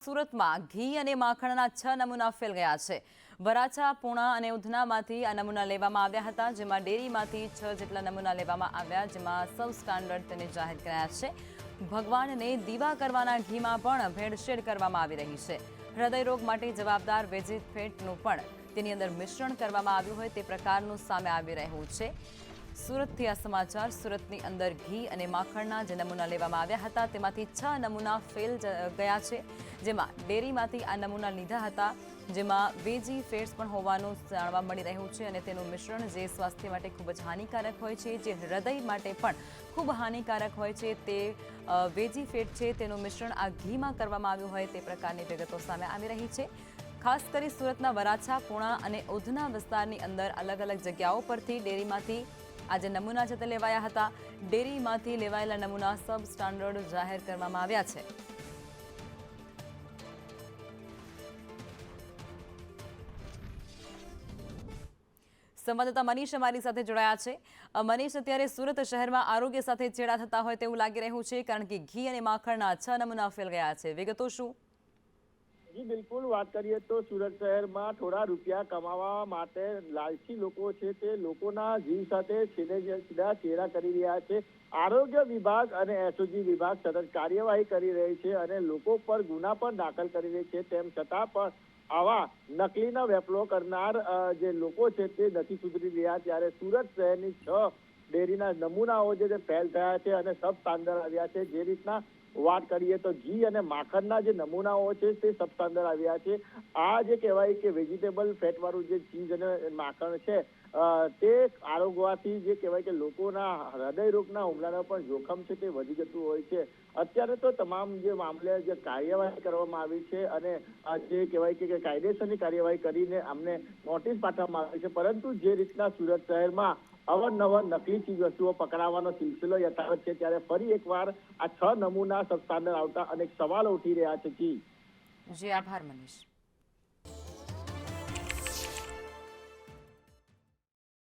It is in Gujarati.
સુરતમાં ઘી અને માખણના 6 નમૂના ફેલ ગયા છે। વરાછા, પૂણા અને ઉધનામાંથી આ નમૂના લેવામાં આવ્યા હતા, જેમાં ડેરીમાંથી 6 જેટલા નમૂના લેવામાં આવ્યા, જેમાં સબ સ્ટાન્ડર્ડ તેને જાહેર કરાયા છે। ભગવાનને દીવા કરવાના ઘીમાં પણ ભેળસેળ કરવામાં આવી રહી છે। હૃદય રોગ માટે જવાબદાર વેજીફેટનું પણ તેની અંદર મિશ્રણ કરવામાં આવ્યું હોય તે પ્રકારનું સામે આવી રહ્યું છે। સુરતથી આ સમાચાર। સુરતની અંદર ઘી અને માખણના જે નમૂના લેવામાં આવ્યા હતા તેમાંથી 6 નમૂના ફેલ ગયા છે, જેમાં ડેરીમાંથી આ નમૂના લીધા હતા, જેમાં વેજી ફેટ્સ પણ હોવાનું જાણવા મળી રહ્યું છે અને તેનું મિશ્રણ જે સ્વાસ્થ્ય માટે ખૂબ જ હાનિકારક હોય છે, જે હૃદય માટે પણ ખૂબ હાનિકારક હોય છે, તે વેજી ફેટ છે તેનું મિશ્રણ આ ઘીમાં કરવામાં આવ્યું હોય તે પ્રકારની વિગતો સામે આવી રહી છે। ખાસ કરી સુરતના વરાછા, પૂણા અને ઉધના વિસ્તારની અંદર અલગ અલગ જગ્યાઓ પરથી ડેરીમાંથી આ જે નમૂના છે તે લેવાયા હતા। ડેરીમાંથી લેવાયેલા નમૂના સબ સ્ટાન્ડર્ડ જાહેર કરવામાં આવ્યા છે। સંવાદદાતા મનીષ અમારી સાથે જોડાયા છે। મનીષ, અત્યારે સુરત શહેરમાં આરોગ્ય સાથે ચેડા થતા હોય તેવું લાગી રહ્યું છે, કારણ કે ઘી અને માખણના 6 નમૂના ફેલ ગયા છે। વિગતો શું? જી બિલકુલ, વાત કરીએ તો સુરત શહેરમાં થોડા રૂપિયા કમાવા માટે લાલચી લોકો છે તે લોકોના જીવ સાથે સીધા ચેડા કરી રહ્યા છે। આરોગ્ય વિભાગ અને એસઓજી વિભાગ સતત કાર્યવાહી કરી રહી છે અને લોકો પર ગુના પણ દાખલ કરી રહી છે। તેમ છતાં પણ આવા નકલીના વેપલો કરનાર જે લોકો છે તે નથી સુધરી રહ્યા। ત્યારે સુરત શહેરની 6 ડેરીના નમૂનાઓ જે ફેલ થયા છે અને સબ સ્ટાન્ડર્ડ આવ્યા છે। જે રીતના વાત કરીએ તો ઘી અને માખણના જે નમૂનાઓ છે તે સબ સ્ટાન્ડર્ડ આવ્યા છે। આ જે કહેવાય કે વેજીટેબલ ફેટ વાળું જે ચીઝ અને માખણ છે તે આરોગવાથી જે કહેવાય કે લોકોના હૃદય રોગના હુમલાનો પણ જોખમ છે તે વધી જતું હોય છે। અત્યારે તો તમામ જે મામલે જે કાર્યવાહી કરવામાં આવી છે અને જે કહેવાય કે કાયદેસરની કાર્યવાહી કરીને અમને નોટિસ પાઠવવામાં આવી છે, પરંતુ જે રીતના સુરત શહેરમાં અવારનવાર નકલી ચીજ વસ્તુઓ પકડાવવાનો સિલસિલો યથાવત છે, ત્યારે ફરી એકવાર આ 6 નમૂના સબ સ્ટાન્ડર્ડ આવતા અનેક સવાલો ઉઠી રહ્યા છે। જી આભાર મનીષ।